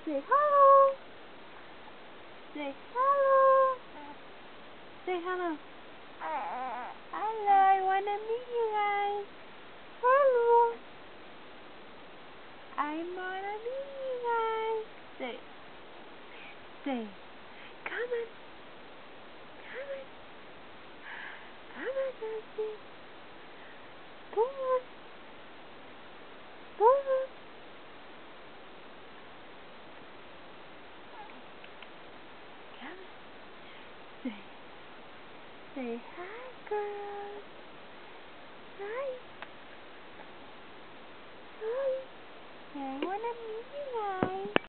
Say hello. Say hello. Say hello. Hello, I wanna meet you guys. Hello. I wanna meet you guys. Say, come on. Come on. Come on, Dusty. Come on. Come on. Come on. Say hi, girl. Hi. Hi. I wanna meet you.